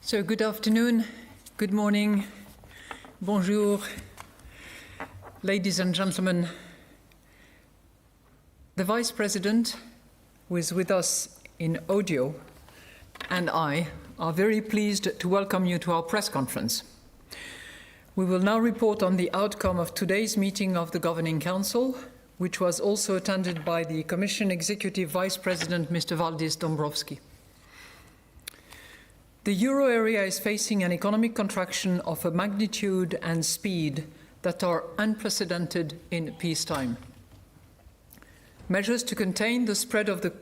So good afternoon, good morning, bonjour, ladies and gentlemen. The Vice President, who is with us in audio, and I are very pleased to welcome you to our press conference. We will now report on the outcome of today's meeting of the Governing Council, which was also attended by the Commission Executive Vice President, Mr. Valdis Dombrovskis. The euro area is facing an economic contraction of a magnitude and speed that are unprecedented in peacetime. Measures to contain the spread of the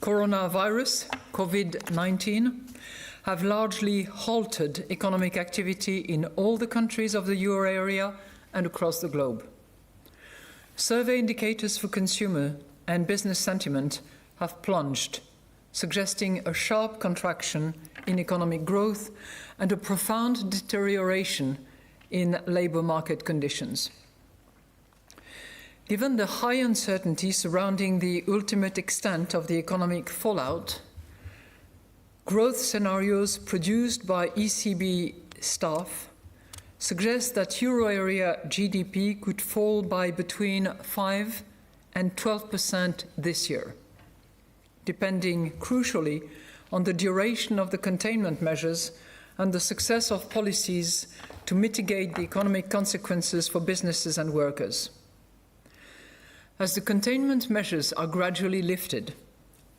coronavirus, COVID-19, have largely halted economic activity in all the countries of the euro area and across the globe. Survey indicators for consumer and business sentiment have plunged, suggesting a sharp contraction in economic growth and a profound deterioration in labour market conditions. Given the high uncertainty surrounding the ultimate extent of the economic fallout, growth scenarios produced by ECB staff suggest that euro area GDP could fall by between 5 and 12% this year, depending crucially on the duration of the containment measures and the success of policies to mitigate the economic consequences for businesses and workers. As the containment measures are gradually lifted,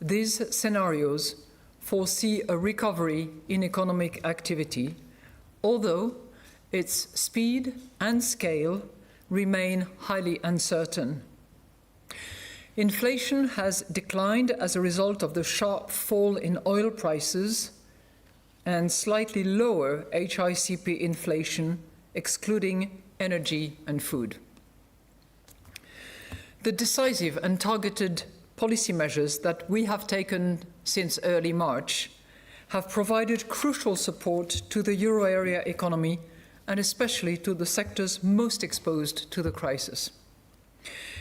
these scenarios foresee a recovery in economic activity, although its speed and scale remain highly uncertain. Inflation has declined as a result of the sharp fall in oil prices and slightly lower HICP inflation, excluding energy and food. The decisive and targeted policy measures that we have taken since early March have provided crucial support to the euro area economy and especially to the sectors most exposed to the crisis.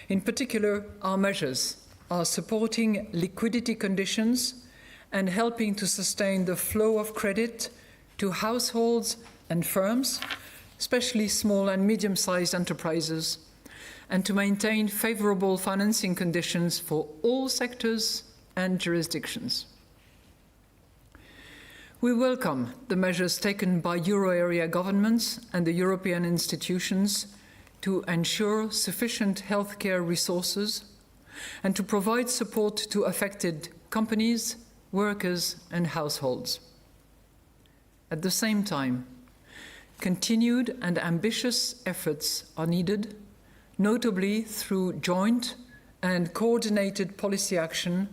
In particular, our measures are supporting liquidity conditions and helping to sustain the flow of credit to households and firms, especially small and medium-sized enterprises, and to maintain favorable financing conditions for all sectors and jurisdictions. We welcome the measures taken by euro area governments and the European institutions to ensure sufficient healthcare resources and to provide support to affected companies, workers and households. At the same time, continued and ambitious efforts are needed, notably through joint and coordinated policy action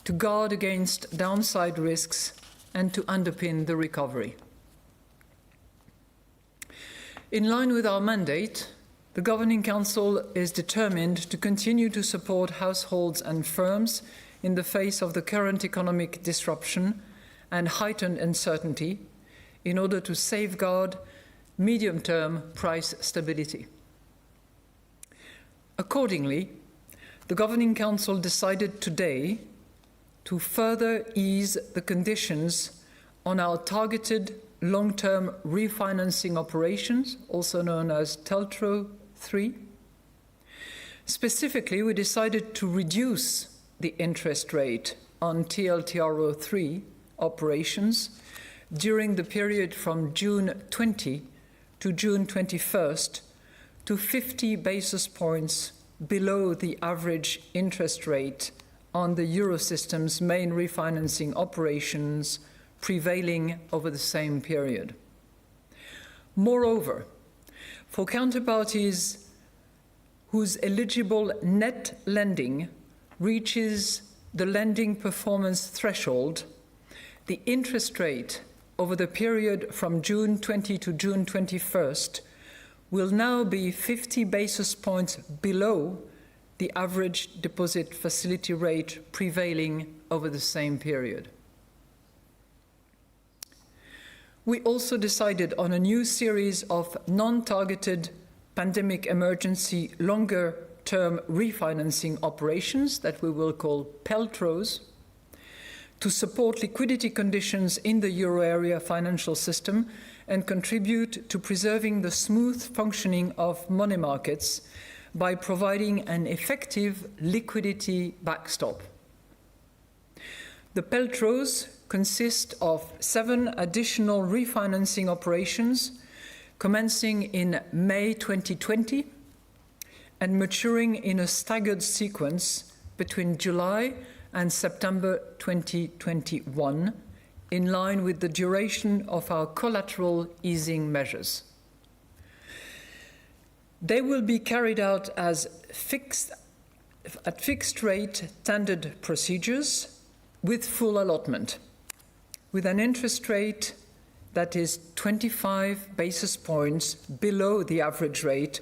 to guard against downside risks and to underpin the recovery. In line with our mandate, the Governing Council is determined to continue to support households and firms in the face of the current economic disruption and heightened uncertainty in order to safeguard medium-term price stability. Accordingly, the Governing Council decided today to further ease the conditions on our targeted long-term refinancing operations, also known as TLTRO III. Specifically, we decided to reduce the interest rate on TLTRO III operations during the period from June 20 to June 21st to 50 basis points below the average interest rate on the Eurosystem's main refinancing operations prevailing over the same period. Moreover, for counterparties whose eligible net lending reaches the lending performance threshold, the interest rate over the period from June 20 to June 21st will now be 50 basis points below the average deposit facility rate prevailing over the same period. We also decided on a new series of non-targeted pandemic emergency longer-term refinancing operations that we will call PLTROs to support liquidity conditions in the euro area financial system and contribute to preserving the smooth functioning of money markets by providing an effective liquidity backstop. The PLTROs consist of 7 additional refinancing operations commencing in May 2020 and maturing in a staggered sequence between July and September 2021, in line with the duration of our collateral easing measures. They will be carried out as fixed rate tendered procedures with full allotment, with an interest rate that is 25 basis points below the average rate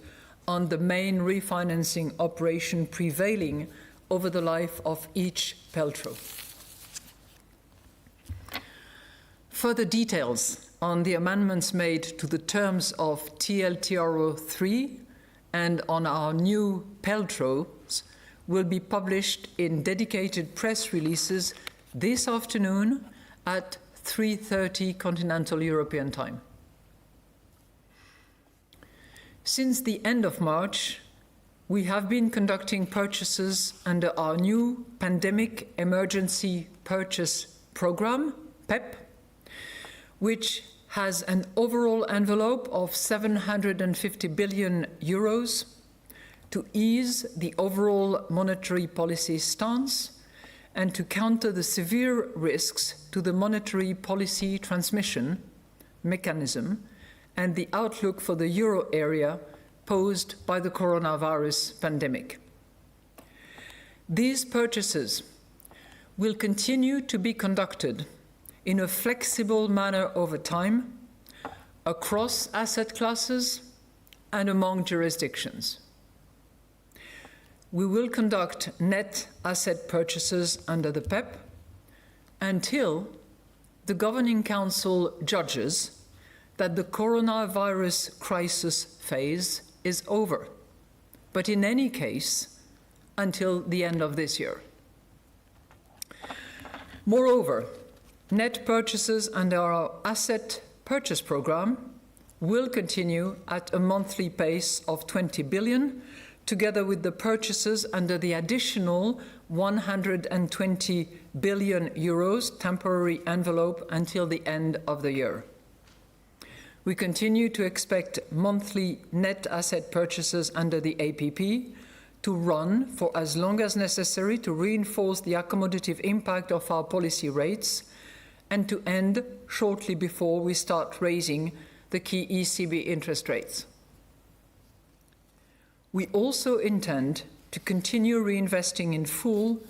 on the main refinancing operation prevailing over the life of each PLTRO. Further details on the amendments made to the terms of TLTRO III and on our new PLTROs will be published in dedicated press releases this afternoon at 3:30 Continental European Time. Since the end of March, we have been conducting purchases under our new Pandemic Emergency Purchase Programme, PEP, which has an overall envelope of 750 billion euros to ease the overall monetary policy stance and to counter the severe risks to the monetary policy transmission mechanism and the outlook for the euro area posed by the coronavirus pandemic. These purchases will continue to be conducted in a flexible manner over time, across asset classes and among jurisdictions. we will conduct net asset purchases under the PEP until the Governing Council judges that the coronavirus crisis phase is over, but in any case, until the end of this year. Moreover, net purchases under our asset purchase program will continue at a monthly pace of 20 billion, together with the purchases under the additional 120 billion euros temporary envelope until the end of the year. We continue to expect monthly net asset purchases under the APP to run for as long as necessary to reinforce the accommodative impact of our policy rates and to end shortly before we start raising the key ECB interest rates. We also intend to continue reinvesting in full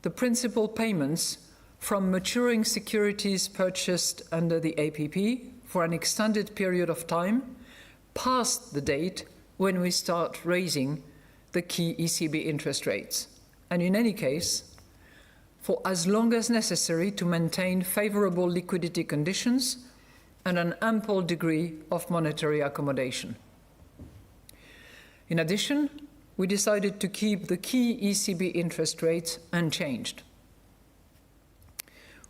the principal payments from maturing securities purchased under the APP for an extended period of time, past the date when we start raising the key ECB interest rates, and in any case, for as long as necessary to maintain favorable liquidity conditions and an ample degree of monetary accommodation. In addition, we decided to keep the key ECB interest rates unchanged.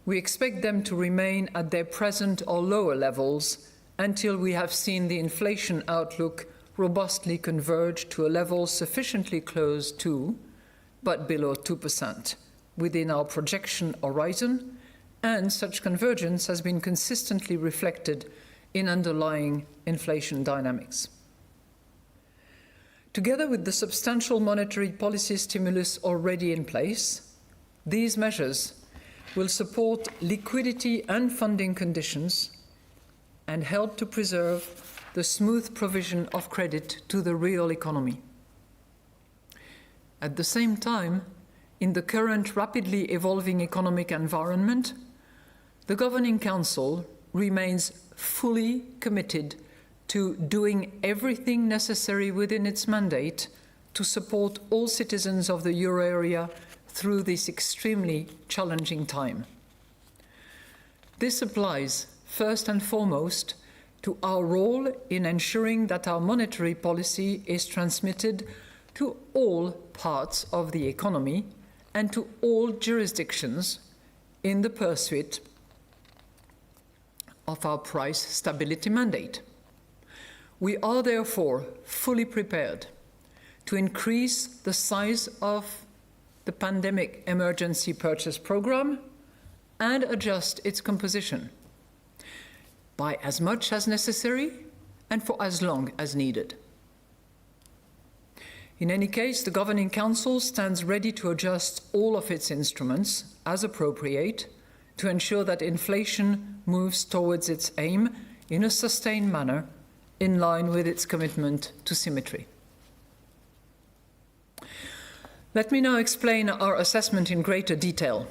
We expect them to remain at their present or lower levels until we have seen the inflation outlook robustly converge to a level sufficiently close to, but below 2%, within our projection horizon, and such convergence has been consistently reflected in underlying inflation dynamics. Together with the substantial monetary policy stimulus already in place, these measures will support liquidity and funding conditions and help to preserve the smooth provision of credit to the real economy. At the same time, in the current rapidly evolving economic environment, the Governing Council remains fully committed to doing everything necessary within its mandate to support all citizens of the euro area through this extremely challenging time. This applies first and foremost to our role in ensuring that our monetary policy is transmitted to all parts of the economy and to all jurisdictions in the pursuit of our price stability mandate. We are therefore fully prepared to increase the size of the pandemic emergency purchase program and adjust its composition by as much as necessary and for as long as needed. In any case, the Governing Council stands ready to adjust all of its instruments as appropriate to ensure that inflation moves towards its aim in a sustained manner in line with its commitment to symmetry. Let me now explain our assessment in greater detail,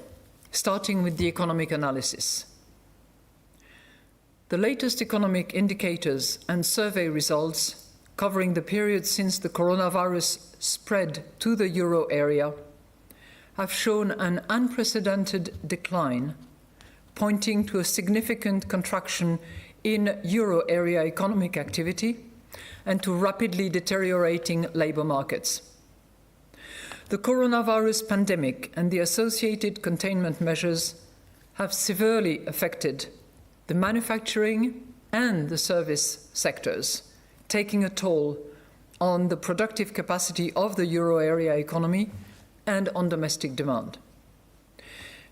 starting with the economic analysis. The latest economic indicators and survey results covering the period since the coronavirus spread to the euro area have shown an unprecedented decline, pointing to a significant contraction in euro area economic activity and to rapidly deteriorating labour markets. The coronavirus pandemic and the associated containment measures have severely affected the manufacturing and the service sectors, taking a toll on the productive capacity of the euro area economy and on domestic demand.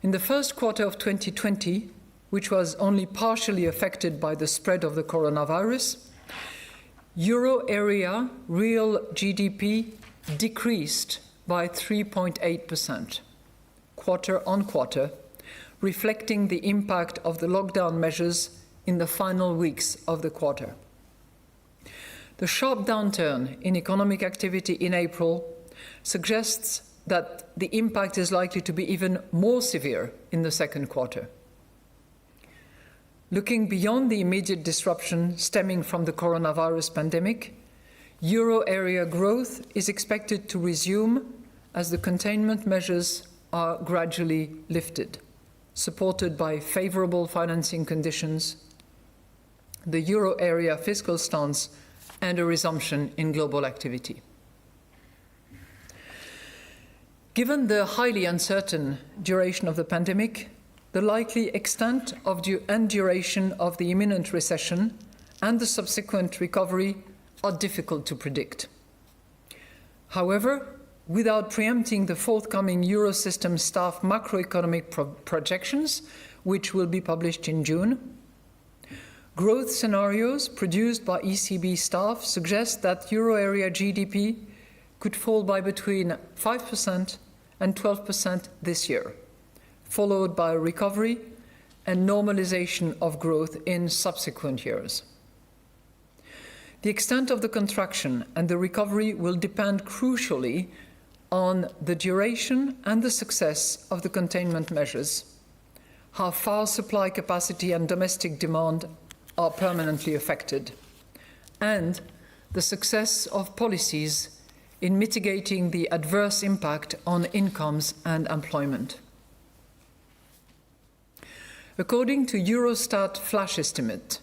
In the first quarter of 2020, which was only partially affected by the spread of the coronavirus, euro area real GDP decreased by 3.8%, quarter on quarter, reflecting the impact of the lockdown measures in the final weeks of the quarter. The sharp downturn in economic activity in April suggests that the impact is likely to be even more severe in the second quarter. Looking beyond the immediate disruption stemming from the coronavirus pandemic, euro area growth is expected to resume as the containment measures are gradually lifted, supported by favorable financing conditions, the euro area fiscal stance, and a resumption in global activity. Given the highly uncertain duration of the pandemic, the likely extent of and duration of the imminent recession and the subsequent recovery are difficult to predict. However, without preempting the forthcoming Eurosystem staff macroeconomic projections, which will be published in June, growth scenarios produced by ECB staff suggest that euro area GDP could fall by between 5% and 12% this year, followed by a recovery and normalization of growth in subsequent years. The extent of the contraction and the recovery will depend crucially on the duration and the success of the containment measures, how far supply capacity and domestic demand are permanently affected, and the success of policies in mitigating the adverse impact on incomes and employment. According to Eurostat flash estimate,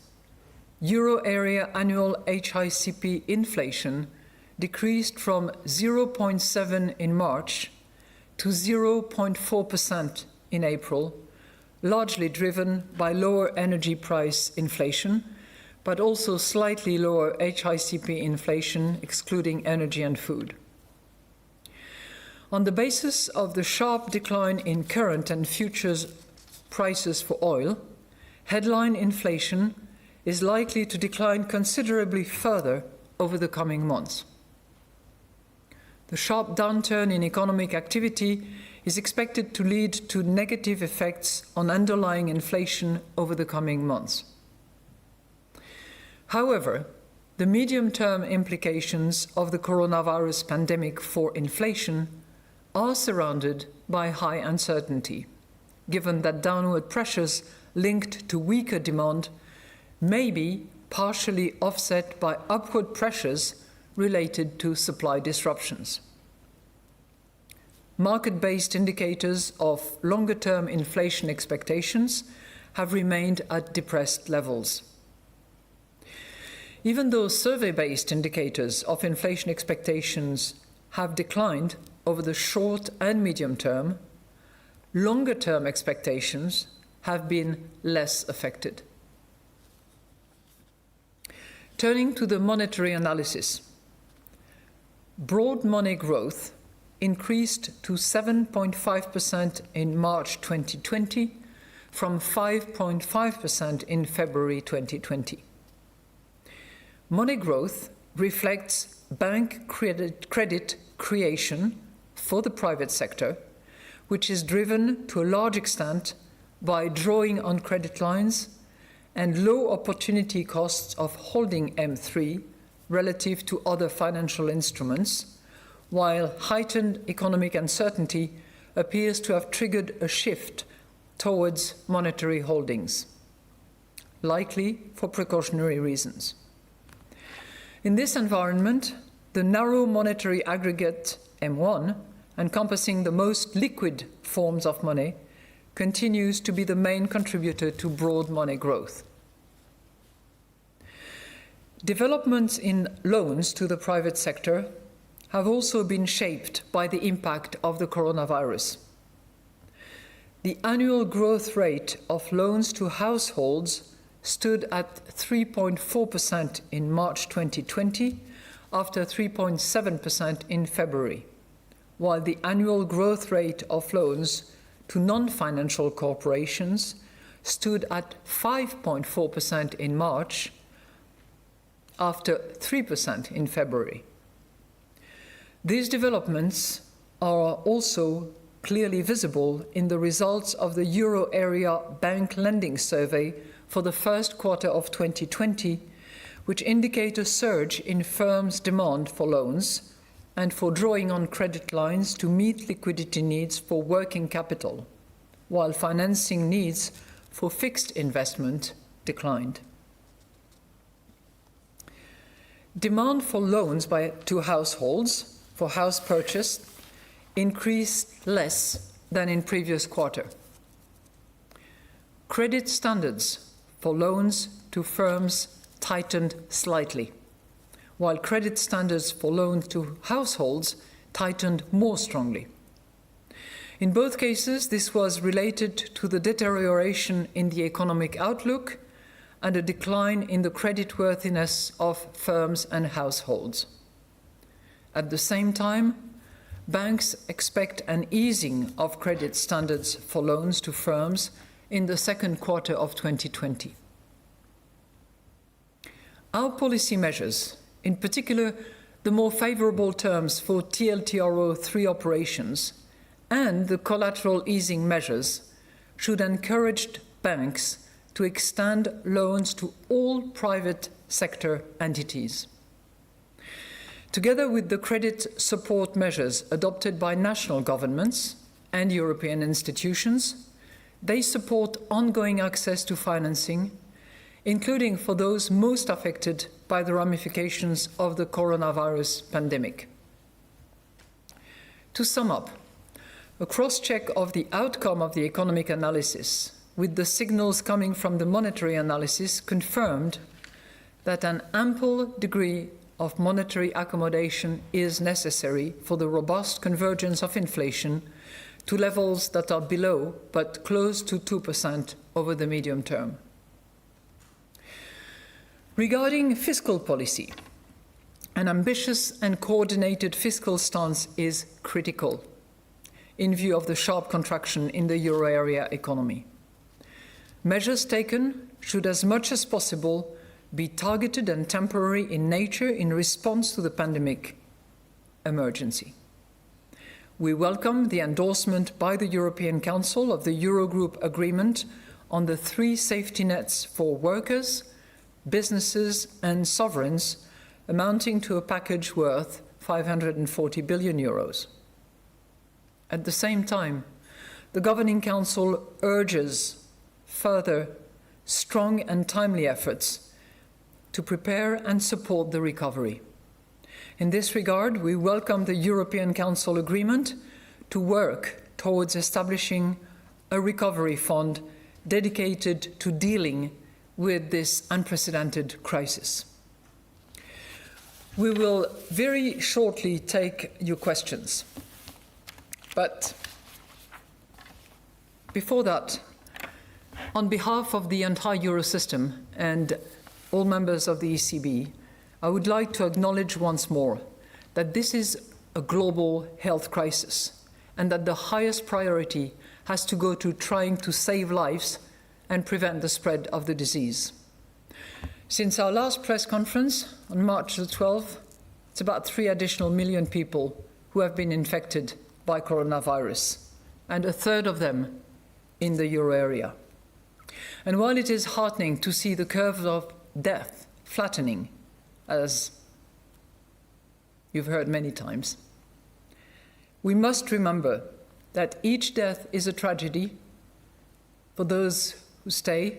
euro area annual HICP inflation decreased from 0.7 in March to 0.4% in April, largely driven by lower energy price inflation, but also slightly lower HICP inflation, excluding energy and food. On the basis of the sharp decline in current and futures prices for oil, headline inflation is likely to decline considerably further over the coming months. The sharp downturn in economic activity is expected to lead to negative effects on underlying inflation over the coming months. However, the medium-term implications of the coronavirus pandemic for inflation are surrounded by high uncertainty, given that downward pressures linked to weaker demand may be partially offset by upward pressures related to supply disruptions. Market-based indicators of longer-term inflation expectations have remained at depressed levels. Even though survey-based indicators of inflation expectations have declined over the short and medium term, longer-term expectations have been less affected. Turning to the monetary analysis, broad money growth increased to 7.5% in March 2020 from 5.5% in February 2020. Money growth reflects bank credit creation for the private sector, which is driven to a large extent by drawing on credit lines and low opportunity costs of holding M3 relative to other financial instruments, while heightened economic uncertainty appears to have triggered a shift towards monetary holdings, likely for precautionary reasons. In this environment, the narrow monetary aggregate M1, encompassing the most liquid forms of money, continues to be the main contributor to broad money growth. Developments in loans to the private sector have also been shaped by the impact of the coronavirus. The annual growth rate of loans to households stood at 3.4% in March 2020, after 3.7% in February, while the annual growth rate of loans to non-financial corporations stood at 5.4% in March, after 3% in February. These developments are also clearly visible in the results of the Euro Area Bank Lending Survey for the first quarter of 2020, which indicate a surge in firms' demand for loans and for drawing on credit lines to meet liquidity needs for working capital, while financing needs for fixed investment declined. Demand for loans to households for house purchase increased less than in previous quarter. Credit standards for loans to firms tightened slightly, while credit standards for loans to households tightened more strongly. In both cases, this was related to the deterioration in the economic outlook and a decline in the creditworthiness of firms and households. At the same time, banks expect an easing of credit standards for loans to firms in the second quarter of 2020. Our policy measures, in particular the more favourable terms for TLTRO III operations and the collateral easing measures, should encourage banks to extend loans to all private sector entities. Together with the credit support measures adopted by national governments and European institutions, they support ongoing access to financing, including for those most affected by the ramifications of the coronavirus pandemic. To sum up, a cross-check of the outcome of the economic analysis with the signals coming from the monetary analysis confirmed that an ample degree of monetary accommodation is necessary for the robust convergence of inflation to levels that are below but close to 2% over the medium term. Regarding fiscal policy, an ambitious and coordinated fiscal stance is critical in view of the sharp contraction in the euro area economy. Measures taken should, as much as possible, be targeted and temporary in nature in response to the pandemic emergency. We welcome the endorsement by the European Council of the Eurogroup agreement on the 3 safety nets for workers, businesses and sovereigns, amounting to a package worth 540 billion euros. At the same time, the Governing Council urges further strong and timely efforts to prepare and support the recovery. In this regard, we welcome the European Council agreement to work towards establishing a recovery fund dedicated to dealing with this unprecedented crisis. We will very shortly take your questions. But before that, on behalf of the entire Eurosystem and all members of the ECB, I would like to acknowledge once more that this is a global health crisis and that the highest priority has to go to trying to save lives and prevent the spread of the disease. Since our last press conference on March the 12th, it's about 3 additional million people who have been infected by coronavirus, and a third of them in the euro area. And while it is heartening to see the curve of death flattening, as you've heard many times, we must remember that each death is a tragedy for those who stay,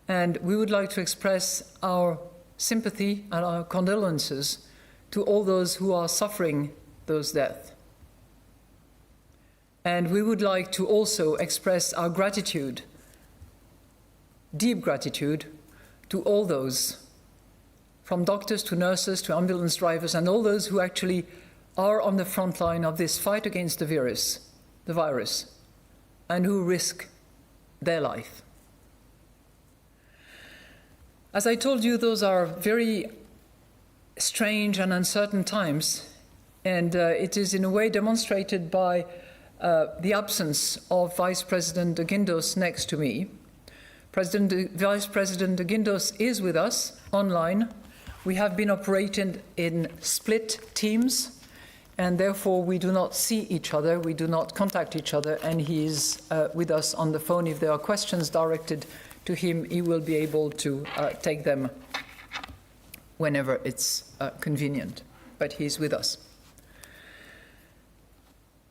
and we would like to express our sympathy and our condolences to all those who are suffering those deaths. And we would like to also express our gratitude, deep gratitude, to all those, from doctors to nurses to ambulance drivers, and all those who actually are on the front line of this fight against the virus, and who risk their life. As I told you, those are very strange and uncertain times, and it is in a way demonstrated by the absence of Vice President de Guindos next to me. Vice President de Guindos is with us online. We have been operating in split teams, and therefore we do not see each other, we do not contact each other, and he is with us on the phone. If there are questions directed to him, he will be able to take them whenever it's convenient, but he's with us.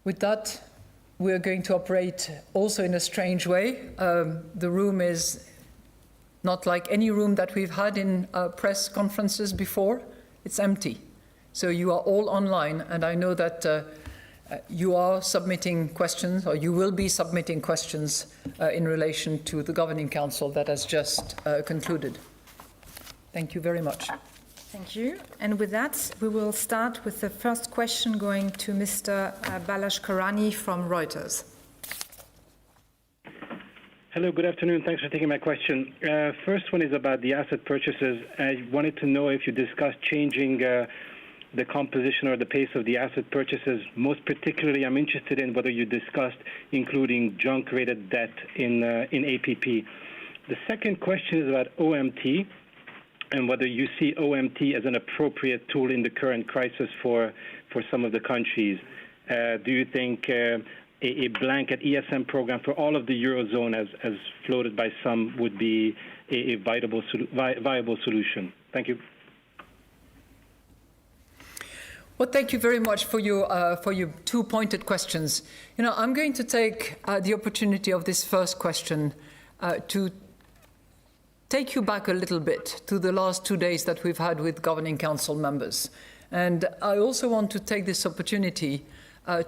With that, we're going to operate also in a strange way. The room is not like any room that we've had in press conferences before. It's empty. So you are all online, and I know that You are submitting questions, or you will be submitting questions in relation to the Governing Council that has just concluded. Thank you very much. Thank you. And with that, we will start with the first question going to Mr. Balazs Karani from Reuters. Hello, good afternoon. Thanks for taking my question. First one is about the asset purchases. I wanted to know if you discussed changing the composition or the pace of the asset purchases. Most particularly, I'm interested in whether you discussed including junk-rated debt in APP. The second question is about OMT and whether you see OMT as an appropriate tool in the current crisis for some of the countries. Do you think a blanket ESM program for all of the Eurozone, as floated by some, would be a viable solution? Thank you. Well, thank you very much for your two pointed questions. I'm going to take the opportunity of this first question to take you back a little bit to the last 2 days that we've had with Governing Council members. And I also want to take this opportunity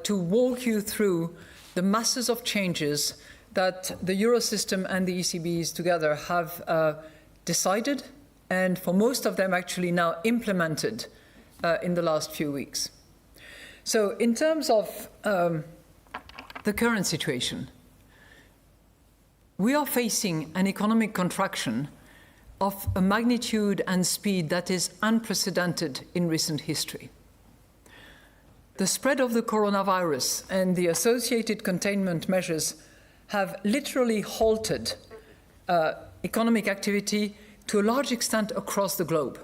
to walk you through the masses of changes that the Eurosystem and the ECBs together have decided, and for most of them actually now implemented in the last few weeks. So in terms of the current situation, we are facing an economic contraction of a magnitude and speed that is unprecedented in recent history. The spread of the coronavirus and the associated containment measures have literally halted economic activity to a large extent across the globe.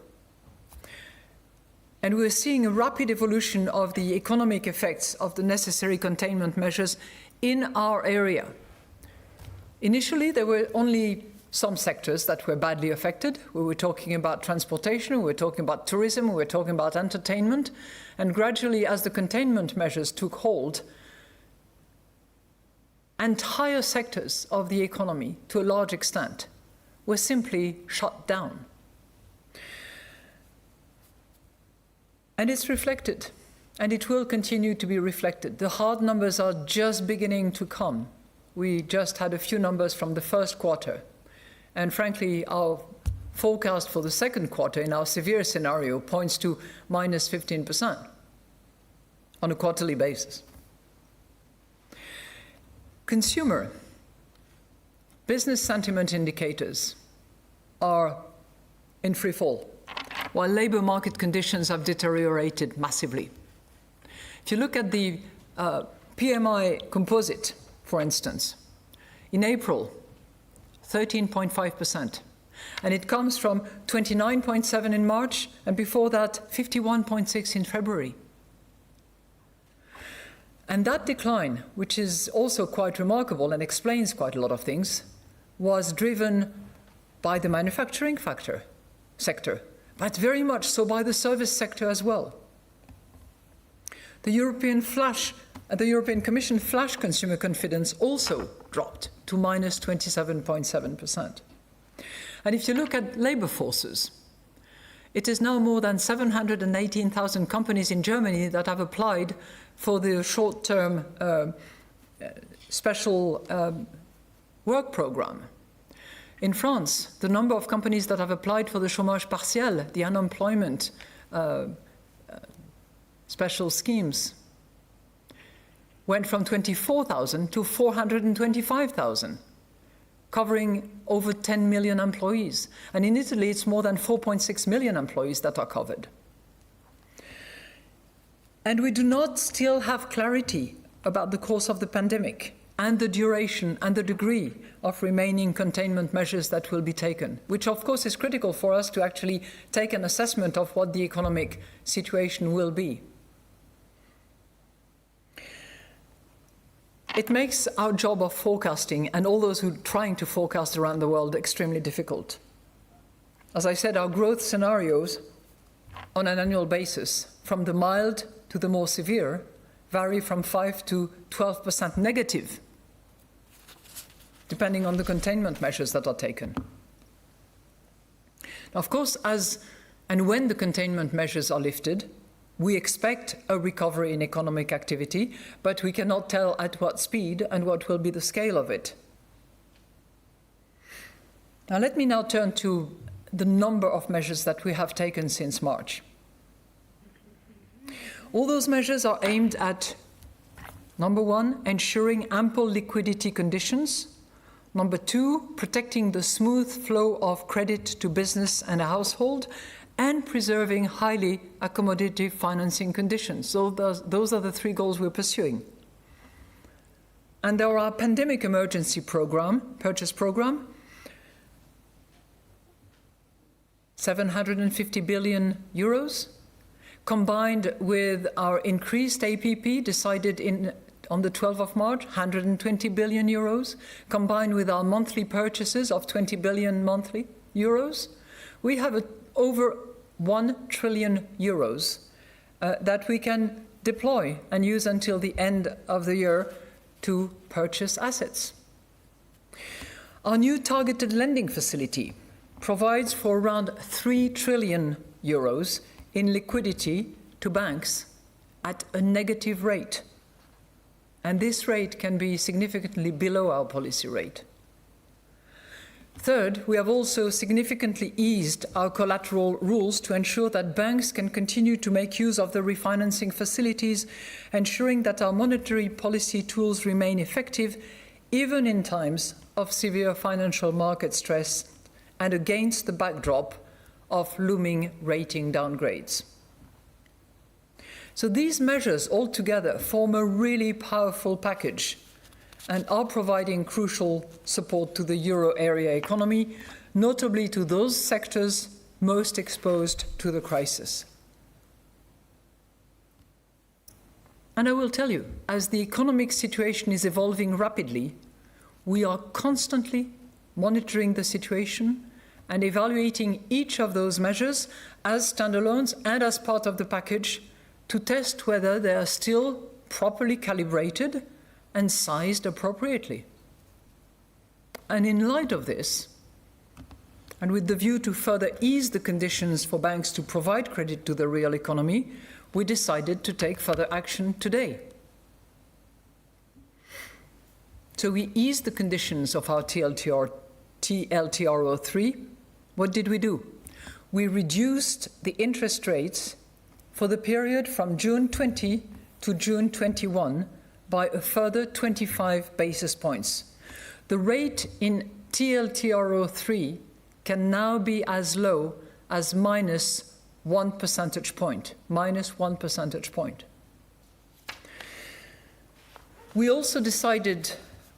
And we're seeing a rapid evolution of the economic effects of the necessary containment measures in our area. Initially, there were only some sectors that were badly affected. We were talking about transportation, we were talking about tourism, we were talking about entertainment. And gradually, as the containment measures took hold, entire sectors of the economy, to a large extent, were simply shut down. And it's reflected, and it will continue to be reflected. The hard numbers are just beginning to come. We just had a few numbers from the first quarter. And frankly, our forecast for the second quarter in our severe scenario points to minus 15% on a quarterly basis. Consumer business sentiment indicators are in free fall, while labor market conditions have deteriorated massively. If you look at the PMI composite, for instance, in April, 13.5%. And it comes from 29.7 in March, and before that, 51.6 in February. And that decline, which is also quite remarkable and explains quite a lot of things, was driven by the manufacturing sector, but very much so by the service sector as well. The European Commission flash consumer confidence also dropped to minus 27.7%. And if you look at labor forces, it is now more than 718,000 companies in Germany that have applied for the short-term special work program. In France, the number of companies that have applied for the chômage partiel, the unemployment special schemes, went from 24,000 to 425,000, covering over 10 million employees. And in Italy, it's more than 4.6 million employees that are covered. And we do not still have clarity about the course of the pandemic and the duration and the degree of remaining containment measures that will be taken, which of course is critical for us to actually take an assessment of what the economic situation will be. It makes our job of forecasting and all those who are trying to forecast around the world extremely difficult. As I said, our growth scenarios on an annual basis, from the mild to the more severe, vary from 5 to 12% negative, depending on the containment measures that are taken. Now, of course, as and when the containment measures are lifted, We expect a recovery in economic activity, but we cannot tell at what speed and what will be the scale of it. Now let me now turn to the number of measures that we have taken since March. All those measures are aimed at, number one, ensuring ample liquidity conditions. Number two, protecting the smooth flow of credit to business and a household, and preserving highly accommodative financing conditions. So those are the three goals we're pursuing. And there are pandemic emergency purchase program, 750 billion euros, combined with our increased APP decided on the 12th of March, 120 billion euros, combined with our monthly purchases of 20 billion monthly euros, we have over 1 trillion euros that we can deploy and use until the end of the year to purchase assets. Our new targeted lending facility provides for around 3 trillion euros in liquidity to banks at a negative rate. And this rate can be significantly below our policy rate. Third, we have also significantly eased our collateral rules to ensure that banks can continue to make use of the refinancing facilities, ensuring that our monetary policy tools remain effective even in times of severe financial market stress and against the backdrop of looming rating downgrades. So these measures altogether form a really powerful package and are providing crucial support to the euro area economy, notably to those sectors most exposed to the crisis. And I will tell you, as the economic situation is evolving rapidly, we are constantly monitoring the situation and evaluating each of those measures as standalones and as part of the package to test whether they are still properly calibrated and sized appropriately. And in light of this, and with the view to further ease the conditions for banks to provide credit to the real economy, we decided to take further action today. So we eased the conditions of our TLTRO3. What did we do? We reduced the interest rates for the period from June 20 to June 21 by a further 25 basis points. The rate in TLTRO3 can now be as low as minus 1 percentage point. We also decided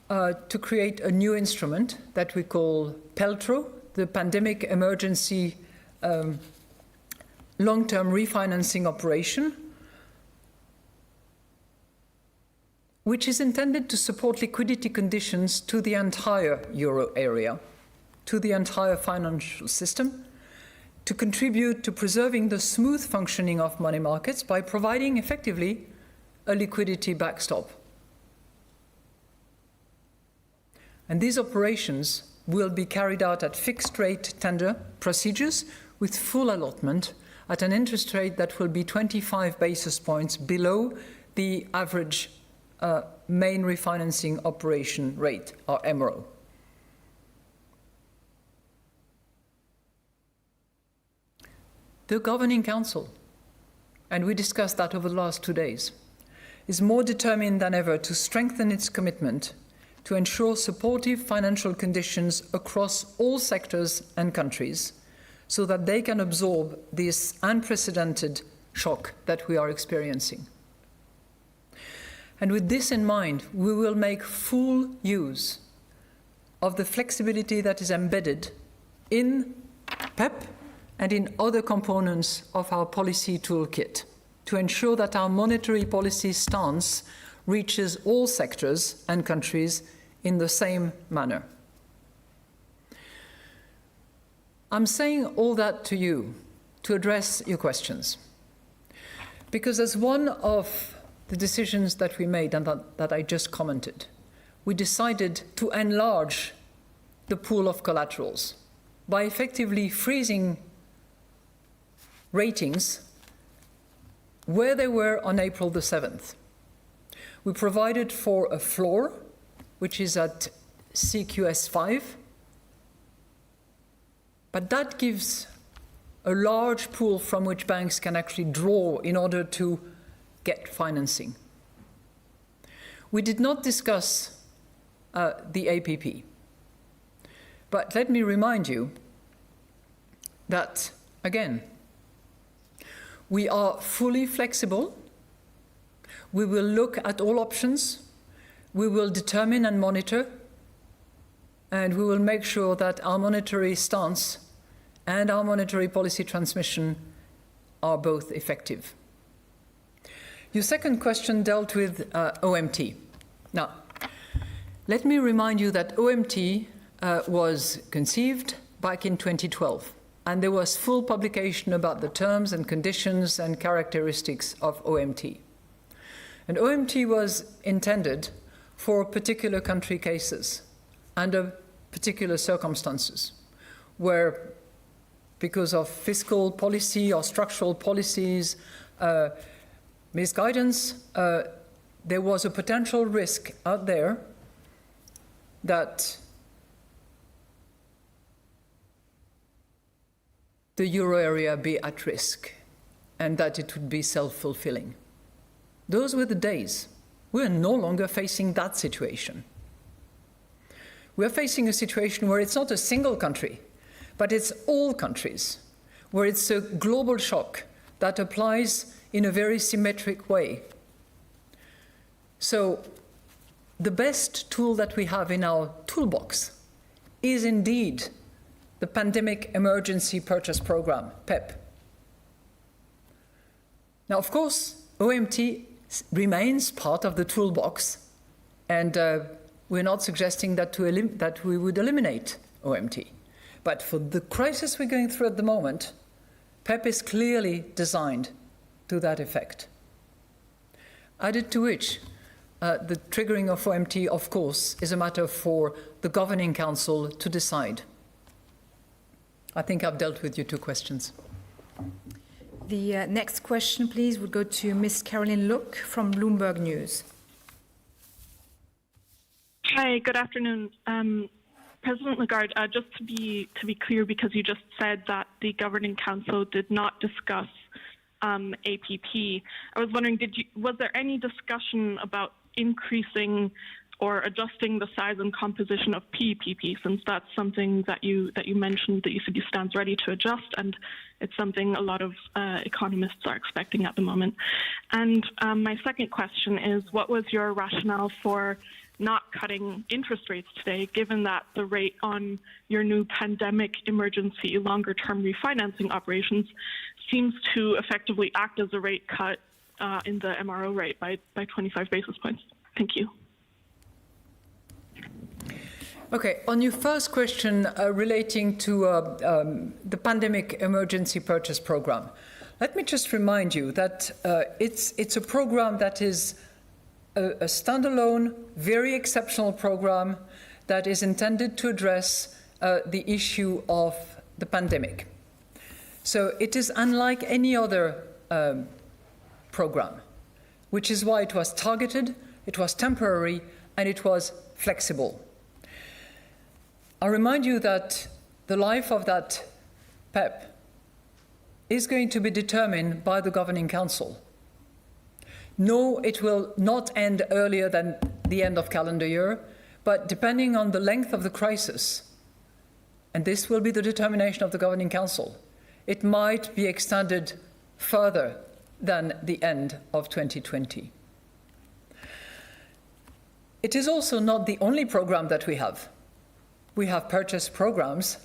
to create a new instrument that we call PELTRO, the Pandemic Emergency Long-Term Refinancing Operation, which is intended to support liquidity conditions to the entire euro area, to the entire financial system, to contribute to preserving the smooth functioning of money markets by providing effectively a liquidity backstop. And these operations will be carried out at fixed rate tender procedures with full allotment at an interest rate that will be 25 basis points below the average main refinancing operation rate, or MRO. The Governing Council, and we discussed that over the last 2 days, is more determined than ever to strengthen its commitment to ensure supportive financial conditions across all sectors and countries so that they can absorb this unprecedented shock that we are experiencing. And with this in mind, we will make full use of the flexibility that is embedded in PEP and in other components of our policy toolkit to ensure that our monetary policy stance reaches all sectors and countries in the same manner. I'm saying all that to you to address your questions, because as one of the decisions that we made and that I just commented, we decided to enlarge the pool of collaterals by effectively freezing ratings where they were on April the 7th. We provided for a floor, which is at CQS 5, but that gives a large pool from which banks can actually draw in order to get financing. We did not discuss the APP, but let me remind you that, again, we are fully flexible. We will look at all options. We will determine and monitor, and we will make sure that our monetary stance and our monetary policy transmission are both effective. Your second question dealt with OMT. Now, let me remind you that OMT was conceived back in 2012, and there was full publication about the terms and conditions and characteristics of OMT. And OMT was intended for particular country cases under particular circumstances, where because of fiscal policy or structural policies, misguidance, there was a potential risk out there that the euro area be at risk and that it would be self-fulfilling. Those were the days. We are no longer facing that situation. We are facing a situation where it's not a single country, but it's all countries, where it's a global shock that applies in a very symmetric way. So the best tool that we have in our toolbox is indeed the Pandemic Emergency Purchase Program, PEP. Now, of course, OMT remains part of the toolbox, and we're not suggesting that we would eliminate OMT. But for the crisis we're going through at the moment, PEP is clearly designed to that effect. Added to which, the triggering of OMT, of course, is a matter for the Governing Council to decide. I think I've dealt with your two questions. The next question, please, would go to Ms. Caroline Look from Bloomberg News. Hi, good afternoon. President Lagarde, just to be clear, because you just said that the Governing Council did not discuss APP, I was wondering, was there any discussion about increasing or adjusting the size and composition of PPP, since that's something that you mentioned the ECB stands ready to adjust, and it's something a lot of economists are expecting at the moment. And my second question is, what was your rationale for not cutting interest rates today, given that the rate on your new pandemic emergency longer-term refinancing operations seems to effectively act as a rate cut in the MRO rate by 25 basis points? Thank you. Okay, on your first question relating to the Pandemic Emergency Purchase Program, let me just remind you that it's a program that is a standalone, very exceptional program that is intended to address the issue of the pandemic. So it is unlike any other program, which is why it was targeted, it was temporary, and it was flexible. I remind you that the life of that PEP is going to be determined by the Governing Council. No, it will not end earlier than the end of calendar year, but depending on the length of the crisis, and this will be the determination of the Governing Council, it might be extended further than the end of 2020. It is also not the only program that we have. We have purchase programs,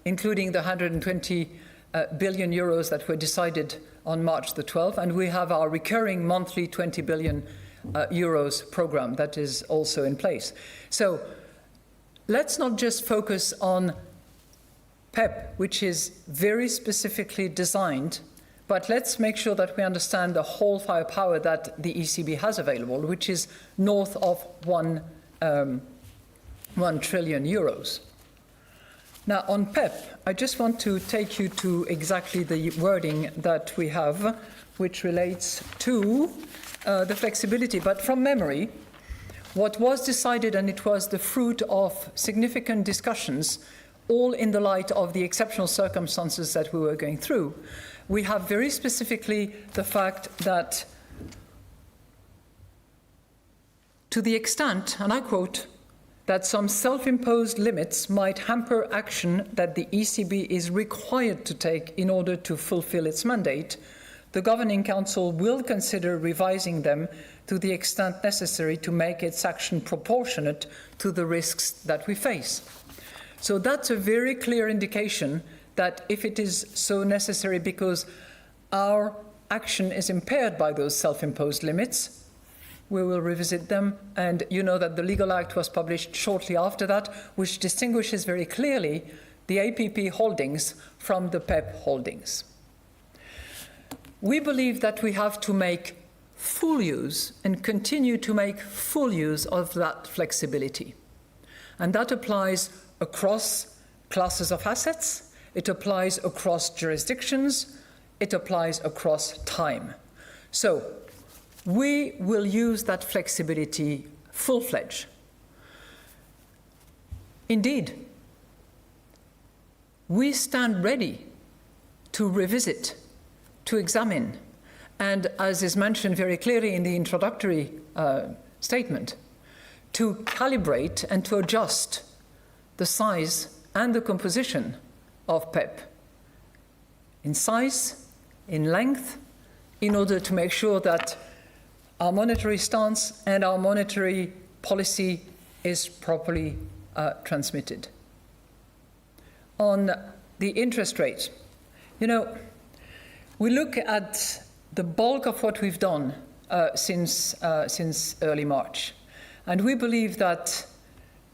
including the 120 billion euros that were decided on March the 12th, and we have our recurring monthly 20 billion euros program that is also in place. So let's not just focus on PEP, which is very specifically designed, but let's make sure that we understand the whole firepower that the ECB has available, which is north of 1 trillion euros. Now, on PEP, I just want to take you to exactly the wording that we have, which relates to the flexibility. But from memory, what was decided, and it was the fruit of significant discussions, all in the light of the exceptional circumstances that we were going through, we have very specifically the fact that to the extent, and I quote, that some self-imposed limits might hamper action that the ECB is required to take in order to fulfill its mandate, the Governing Council will consider revising them to the extent necessary to make its action proportionate to the risks that we face. So that's a very clear indication that if it is so necessary because our action is impaired by those self-imposed limits, we will revisit them. And you know that the legal act was published shortly after that, which distinguishes very clearly the APP holdings from the PEP holdings. We believe that we have to make full use and continue to make full use of that flexibility. And that applies across classes of assets, it applies across jurisdictions, it applies across time. So we will use that flexibility full-fledged. Indeed, we stand ready to revisit, to examine, and as is mentioned very clearly in the introductory statement, to calibrate and to adjust the size and the composition of PEP in size, in length, in order to make sure that our monetary stance and our monetary policy is properly transmitted. On the interest rate, you know, we look at the bulk of what we've done since early March, and we believe that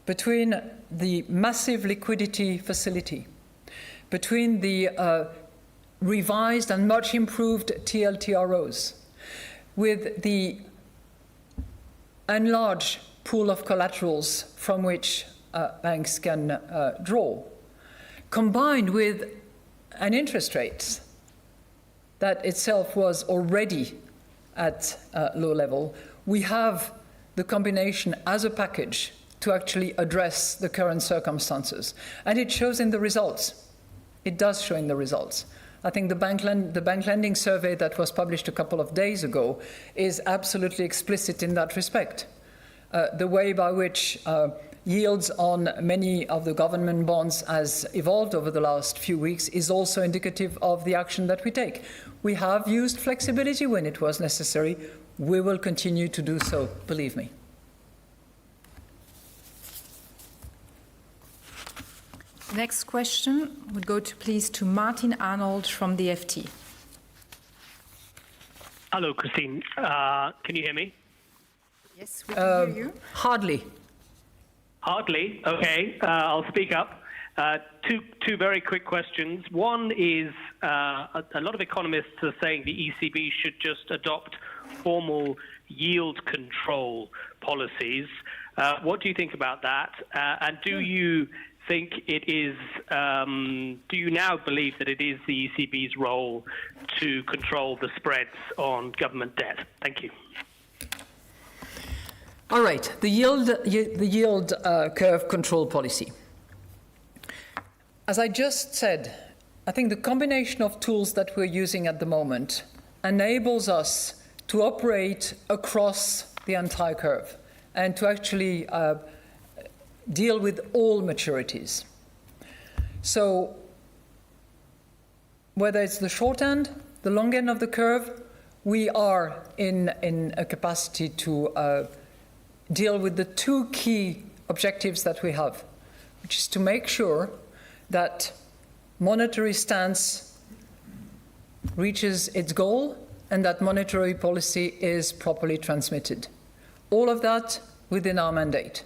between the massive liquidity facility, between the revised and much improved TLTROs, with the enlarged pool of collaterals from which banks can draw, combined with an interest rate that itself was already at low level, we have the combination as a package to actually address the current circumstances. And it shows in the results. It does show in the results. I think the bank lending survey that was published a couple of days ago is absolutely explicit in that respect. The way by which yields on many of the government bonds has evolved over the last few weeks is also indicative of the action that we take. We have used flexibility when it was necessary. We will continue to do so, believe me. Next question would go to, please, to Martin Arnold from the FT. Hello, Christine. Can you hear me? Yes, we can hear you. Hardly. Hardly. Okay, I'll speak up. Two very quick questions. One is a lot of economists are saying the ECB should just adopt formal yield control policies. What do you think about that? And do you think it is, do you now believe that it is the ECB's role to control the spreads on government debt? Thank you. All right, the yield curve control policy. As I just said, I think the combination of tools that we're using at the moment enables us to operate across the entire curve and to actually deal with all maturities. So whether it's the short end, the long end of the curve, we are in a capacity to deal with the two key objectives that we have, which is to make sure that monetary stance reaches its goal and that monetary policy is properly transmitted. All of that within our mandate.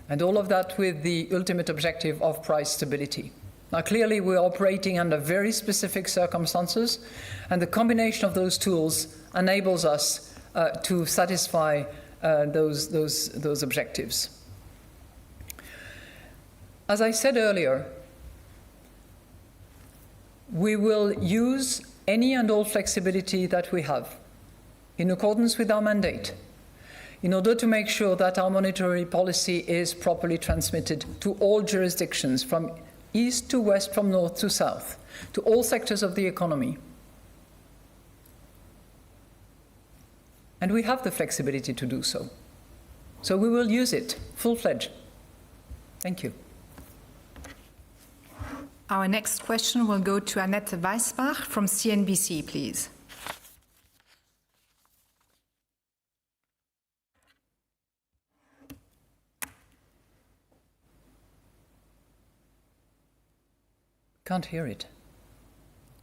And all of that with the ultimate objective of price stability. Now, clearly, we're operating under very specific circumstances, and the combination of those tools enables us to satisfy those objectives. As I said earlier, we will use any and all flexibility that we have in accordance with our mandate in order to make sure that our monetary policy is properly transmitted to all jurisdictions, from east to west, from north to south, to all sectors of the economy. And we have the flexibility to do so. So we will use it full-fledged. Thank you. Our next question will go to Annette Weisbach from CNBC, please. Can't hear it.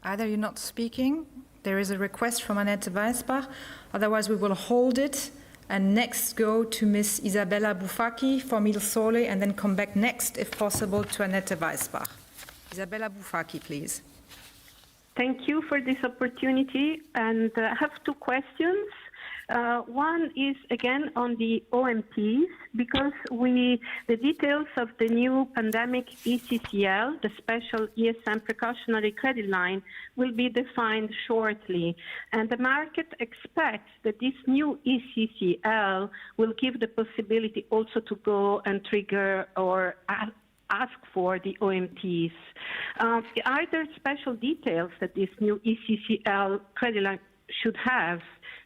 Either you're not speaking, there is a request from Annette Weisbach, otherwise we will hold it and next go to Ms. Isabella Bufacchi from Il Sole and then come back next, if possible, to Annette Weisbach. Isabella Bufacchi, please. Thank you for this opportunity, and I have two questions. One is again on the OMTs, because the details of the new pandemic ECCL, the special ESM precautionary credit line, will be defined shortly. And the market expects that this new ECCL will give the possibility also to go and trigger or ask for the OMTs. Are there special details that this new ECCL credit line should have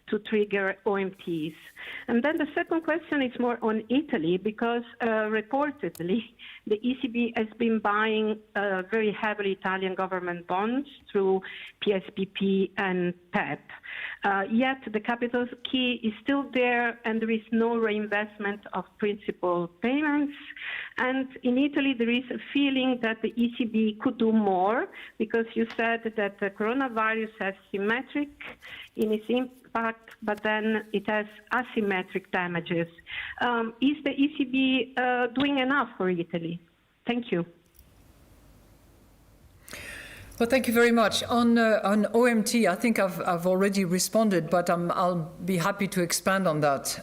to trigger OMTs? And then the second question is more on Italy, because reportedly the ECB has been buying very heavily Italian government bonds through PSPP and PEP. Yet the capital key is still there and there is no reinvestment of principal payments. And in Italy there is a feeling that the ECB could do more, because you said that the coronavirus has symmetric in its impact, but then it has asymmetric damages. Is the ECB doing enough for Italy? Thank you. Well, thank you very much. On OMT, I think I've already responded, but I'll be happy to expand on that.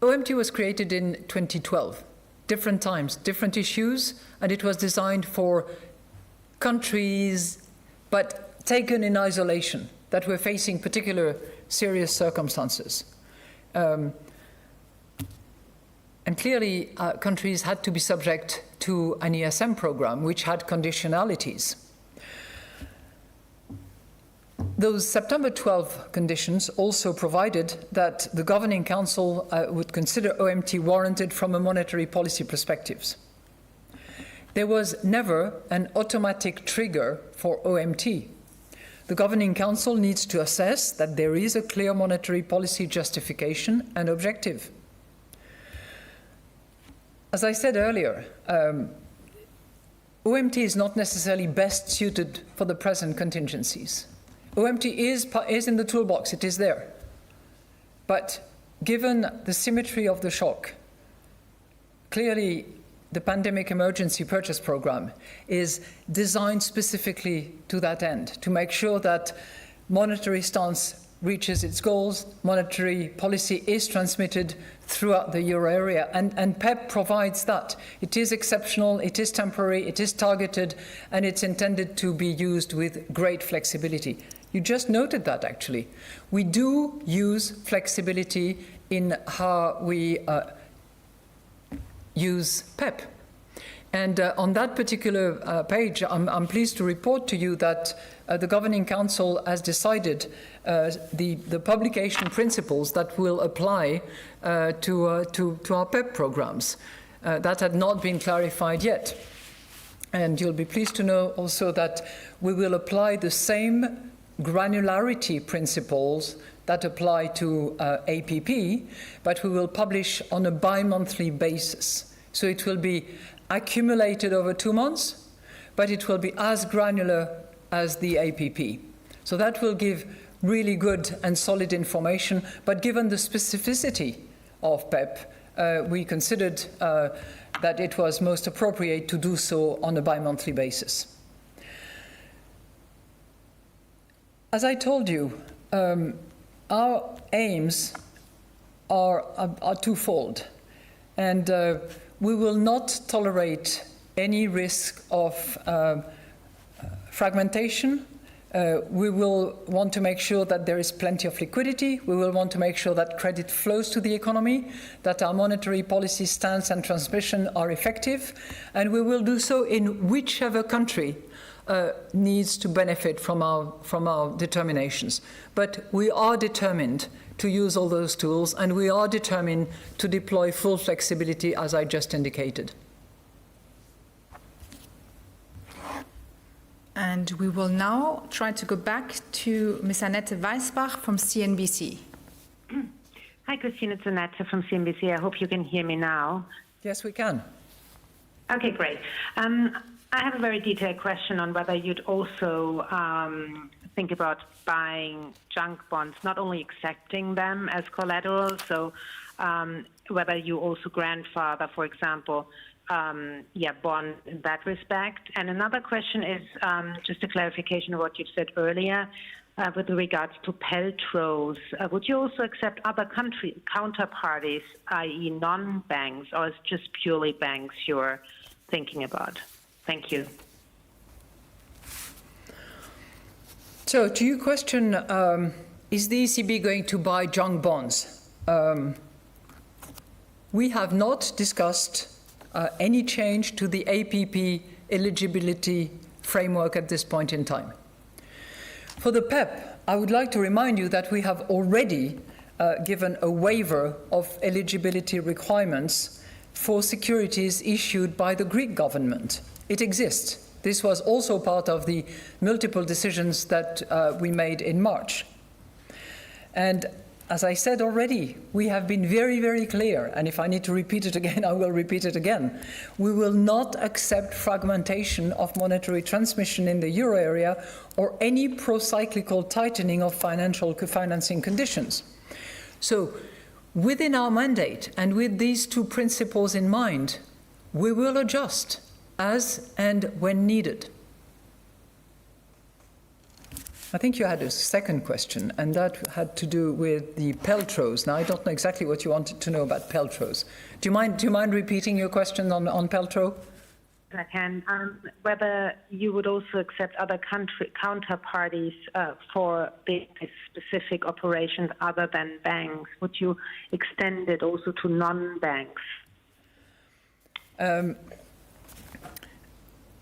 OMT was created in 2012. Different times, different issues, and it was designed for countries, but taken in isolation, that were facing particular serious circumstances. And clearly, countries had to be subject to an ESM program, which had conditionalities. Those September 12 conditions also provided that the Governing Council would consider OMT warranted from a monetary policy perspective. There was never an automatic trigger for OMT. The Governing Council needs to assess that there is a clear monetary policy justification and objective. As I said earlier, OMT is not necessarily best suited for the present contingencies. OMT is in the toolbox, it is there. But given the symmetry of the shock, clearly the Pandemic Emergency Purchase Programme is designed specifically to that end, to make sure that monetary stance reaches its goals, monetary policy is transmitted throughout the euro area, and PEP provides that. It is exceptional, it is temporary, it is targeted, and it's intended to be used with great flexibility. You just noted that, actually. We do use flexibility in how we use PEP. And on that particular page, I'm pleased to report to you that the Governing Council has decided the publication principles that will apply to our PEP programs. That had not been clarified yet. And you'll be pleased to know also that we will apply the same granularity principles that apply to APP, but we will publish on a bi-monthly basis. So it will be accumulated over 2 months, but it will be as granular as the APP. So that will give really good and solid information, but given the specificity of PEP, we considered that it was most appropriate to do so on a bi-monthly basis. As I told you, our aims are twofold. And we will not tolerate any risk of fragmentation. We will want to make sure that there is plenty of liquidity. We will want to make sure that credit flows to the economy, that our monetary policy stance and transmission are effective, and we will do so in whichever country needs to benefit from our determinations. But we are determined to use all those tools, and we are determined to deploy full flexibility, as I just indicated. And we will now try to go back to Ms. Annette Weisbach from CNBC. Hi, Christine. It's Annette from CNBC. I hope you can hear me now. Yes, we can. Okay, great. I have a very detailed question on whether you'd also think about buying junk bonds, not only accepting them as collateral, so whether you also grandfather, for example, bond in that respect. And another question is just a clarification of what you said earlier with regards to Peltros. Would you also accept other country counterparties, i.e. non-banks, or is it just purely banks you're thinking about? Thank you. So to your question, is the ECB going to buy junk bonds? We have not discussed any change to the APP eligibility framework at this point in time. For the PEP, I would like to remind you that we have already given a waiver of eligibility requirements for securities issued by the Greek government. It exists. This was also part of the multiple decisions that we made in March. And as I said already, we have been very, very clear, and if I need to repeat it again, I will repeat it again. We will not accept fragmentation of monetary transmission in the euro area or any pro-cyclical tightening of financing conditions. So, within our mandate and with these two principles in mind, we will adjust as and when needed. I think you had a second question, and that had to do with the Peltros. Now, I don't know exactly what you wanted to know about Peltros. Do you mind repeating your question on Peltro? I can. Whether you would also accept other country counterparties for these specific operations other than banks? Would you extend it also to non-banks?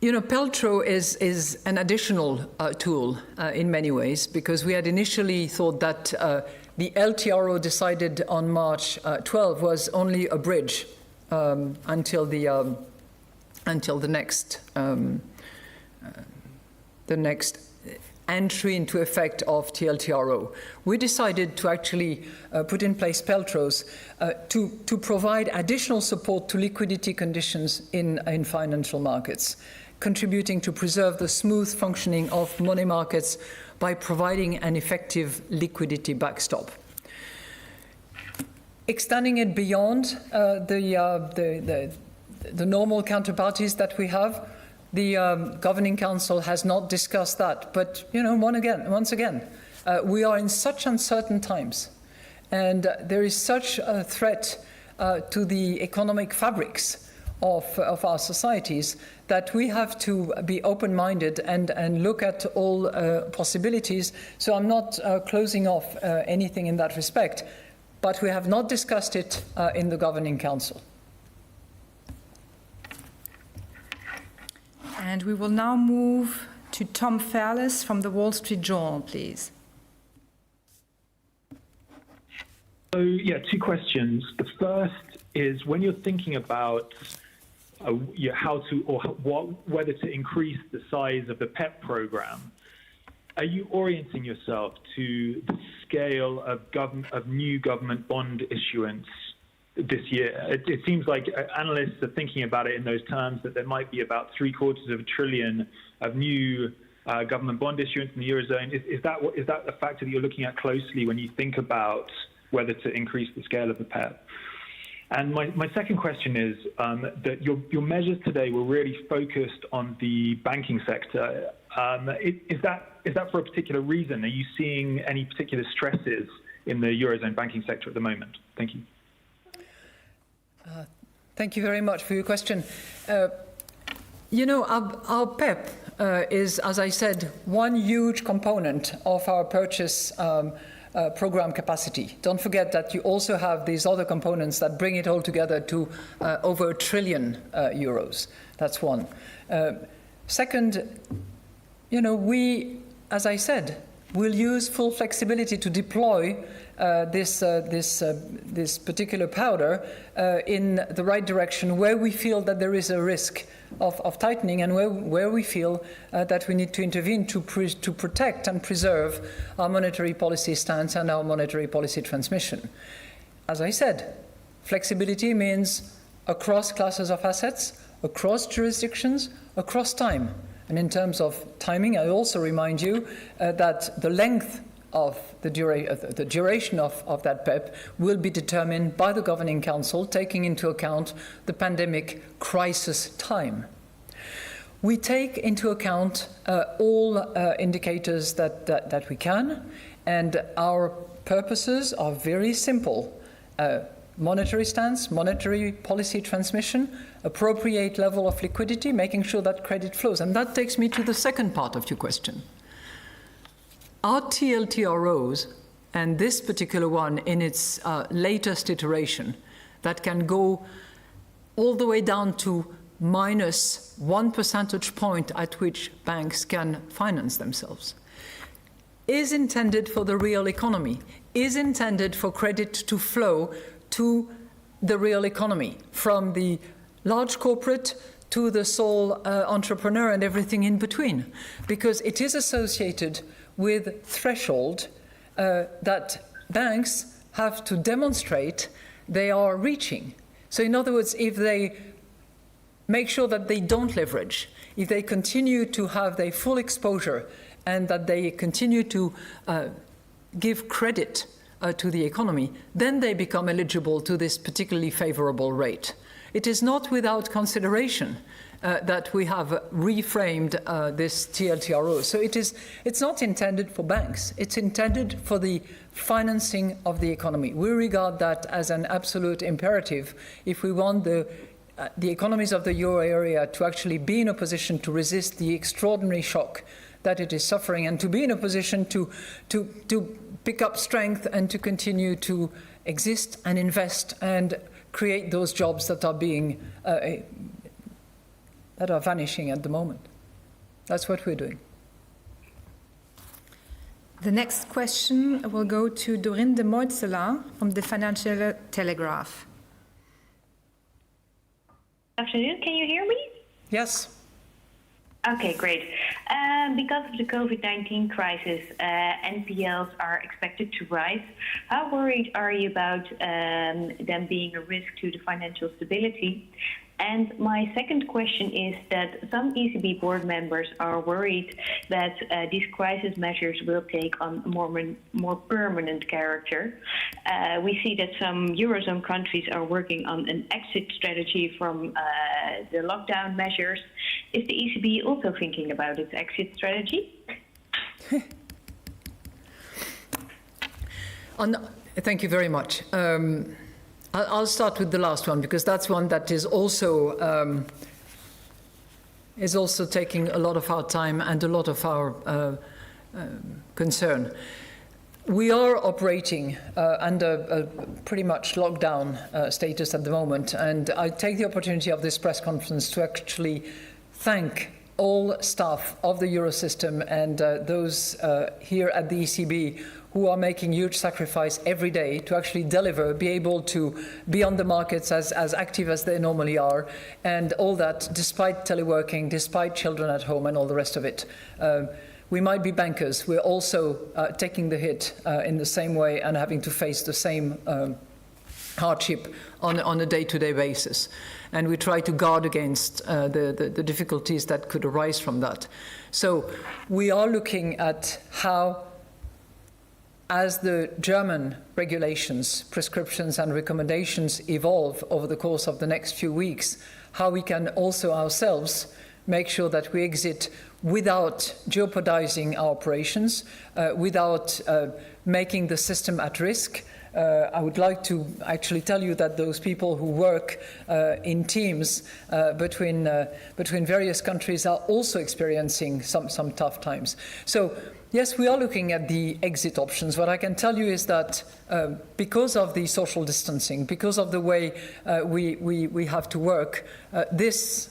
Peltro is an additional tool in many ways, because we had initially thought that the LTRO decided on March 12 was only a bridge until the next entry into effect of TLTRO. We decided to actually put in place Peltros to provide additional support to liquidity conditions in financial markets, contributing to preserve the smooth functioning of money markets by providing an effective liquidity backstop. Extending it beyond the normal counterparties that we have, the Governing Council has not discussed that. But, once again, we are in such uncertain times, and there is such a threat to the economic fabrics of our societies that we have to be open-minded and look at all possibilities. So I'm not closing off anything in that respect, but we have not discussed it in the Governing Council. And we will now move to Tom Fairless from the Wall Street Journal, please. So, two questions. The first is, when you're thinking about whether to increase the size of the PEP program, are you orienting yourself to the scale of new government bond issuance this year? It seems like analysts are thinking about it in those terms, that there might be about $750 billion of new government bond issuance in the Eurozone. Is that a factor that you're looking at closely when you think about whether to increase the scale of the PEP? And my second question is that your measures today were really focused on the banking sector. Is that for a particular reason? Are you seeing any particular stresses in the Eurozone banking sector at the moment? Thank you. Thank you very much for your question. Our PEP is, as I said, one huge component of our purchase program capacity. Don't forget that you also have these other components that bring it all together to over €1 trillion. That's one. Second, we, as I said, will use full flexibility to deploy this particular powder in the right direction where we feel that there is a risk of tightening and where we feel that we need to intervene to protect and preserve our monetary policy stance and our monetary policy transmission. As I said, flexibility means across classes of assets, across jurisdictions, across time. And in terms of timing, I also remind you that the length of the duration of that PEP will be determined by the Governing Council, taking into account the pandemic crisis time. We take into account all indicators that we can, and our purposes are very simple. Monetary stance, monetary policy transmission, appropriate level of liquidity, making sure that credit flows. And that takes me to the second part of your question. Our TLTROs, and this particular one in its latest iteration, that can go all the way down to minus 1 percentage point at which banks can finance themselves, is intended for the real economy, is intended for credit to flow to the real economy, from the large corporate to the sole entrepreneur and everything in between, because it is associated with threshold that banks have to demonstrate they are reaching. So in other words, if they make sure that they don't leverage, if they continue to have their full exposure and that they continue to give credit to the economy, then they become eligible to this particularly favorable rate. It is not without consideration that we have reframed this TLTRO. So it's not intended for banks. It's intended for the financing of the economy. We regard that as an absolute imperative if we want the economies of the euro area to actually be in a position to resist the extraordinary shock that it is suffering, and to be in a position to pick up strength and to continue to exist and invest and create those jobs that are vanishing at the moment. That's what we're doing. The next question will go to Doreen de Moitzela from the Financial Telegraph. Good afternoon. Can you hear me? Yes. Okay, great. Because of the COVID-19 crisis, NPLs are expected to rise. How worried are you about them being a risk to the financial stability? And my second question is that some ECB board members are worried that these crisis measures will take on a more permanent character. We see that some Eurozone countries are working on an exit strategy from the lockdown measures. Is the ECB also thinking about its exit strategy? Thank you very much. I'll start with the last one, because that's one that is also taking a lot of our time and a lot of our concern. We are operating under a pretty much lockdown status at the moment, and I take the opportunity of this press conference to actually thank all staff of the Eurosystem and those here at the ECB who are making huge sacrifice every day to actually deliver, be able to be on the markets as active as they normally are, and all that despite teleworking, despite children at home and all the rest of it. We might be bankers, we're also taking the hit in the same way and having to face the same hardship on a day-to-day basis. And we try to guard against the difficulties that could arise from that. So we are looking at how, as the German regulations, prescriptions and recommendations evolve over the course of the next few weeks, how we can also ourselves make sure that we exit without jeopardizing our operations, without making the system at risk, I would like to actually tell you that those people who work in teams between various countries are also experiencing some tough times. So yes, we are looking at the exit options. What I can tell you is that because of the social distancing, because of the way we have to work, this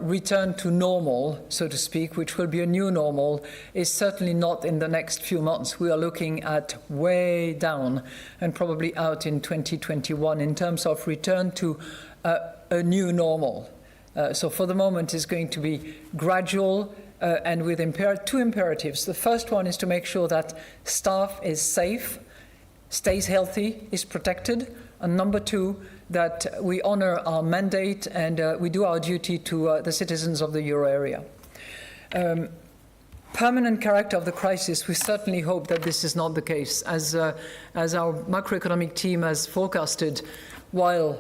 return to normal, so to speak, which will be a new normal, is certainly not in the next few months. We are looking at way down and probably out in 2021 in terms of return to a new normal. So for the moment, it's going to be gradual and with two imperatives. The first one is to make sure that staff is safe, stays healthy, is protected. And number two, that we honor our mandate and we do our duty to the citizens of the euro area. Permanent character of the crisis, we certainly hope that this is not the case. As our macroeconomic team has forecasted, while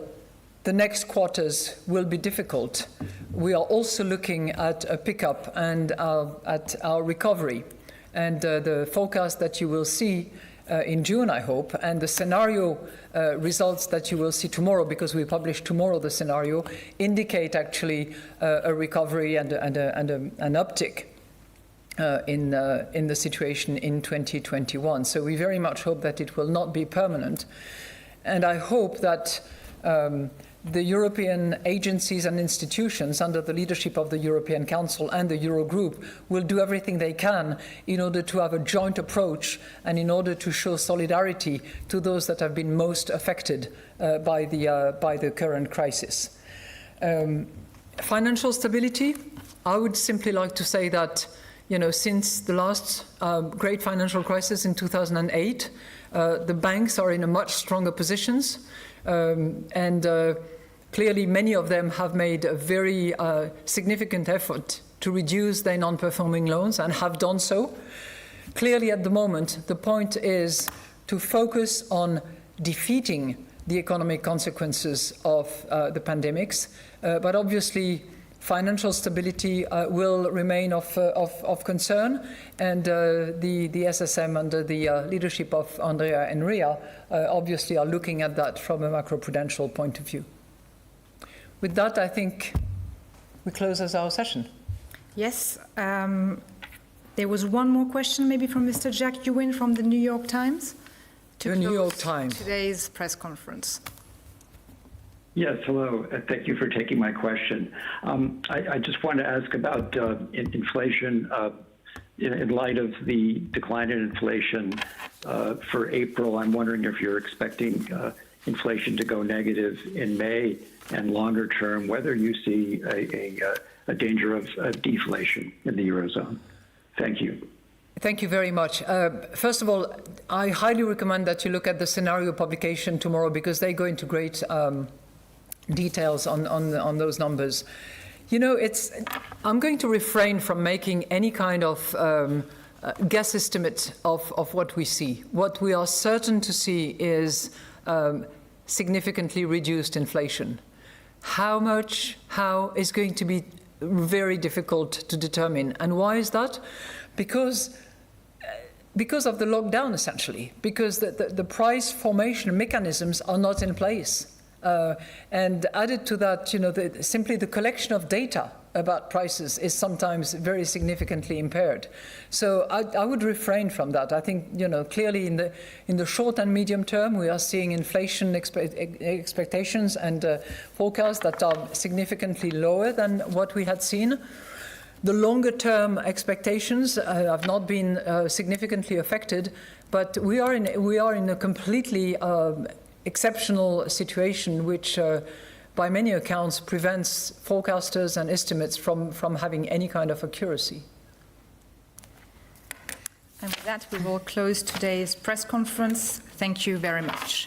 the next quarters will be difficult, we are also looking at a pickup and at our recovery. And the forecast that you will see in June, I hope, and the scenario results that you will see tomorrow, because we publish tomorrow the scenario, indicate actually a recovery and an uptick in the situation in 2021. So we very much hope that it will not be permanent. And I hope that the European agencies and institutions under the leadership of the European Council and the Eurogroup will do everything they can in order to have a joint approach and in order to show solidarity to those that have been most affected by the current crisis. Financial stability, I would simply like to say that, since the last great financial crisis in 2008, the banks are in a much stronger positions. Clearly, many of them have made a very significant effort to reduce their non-performing loans and have done so. Clearly, at the moment, the point is to focus on defeating the economic consequences of the pandemics. But obviously, financial stability will remain of concern, and the SSM under the leadership of Andrea and Ria obviously are looking at that from a macroprudential point of view. With that, I think we close our session. Yes. There was one more question maybe from Mr. Jack Ewing from the New York Times. The New York Times. Today's press conference. Yes, hello. Thank you for taking my question. I just want to ask about inflation in light of the decline in inflation for April. I'm wondering if you're expecting inflation to go negative in May, and longer term, whether you see a danger of deflation in the Eurozone. Thank you. Thank you very much. First of all, I highly recommend that you look at the scenario publication tomorrow, because they go into great details on those numbers. I'm going to refrain from making any kind of guess estimate of what we see. What we are certain to see is significantly reduced inflation. How much, how, is going to be very difficult to determine. And why is that? Because of the lockdown, essentially, because the price formation mechanisms are not in place. And added to that, simply the collection of data about prices is sometimes very significantly impaired. So I would refrain from that. I think, clearly in the short and medium term, we are seeing inflation expectations and forecasts that are significantly lower than what we had seen. The longer term expectations have not been significantly affected, but we are in a completely exceptional situation, which by many accounts prevents forecasters and estimates from having any kind of accuracy. And with that, we will close today's press conference. Thank you very much.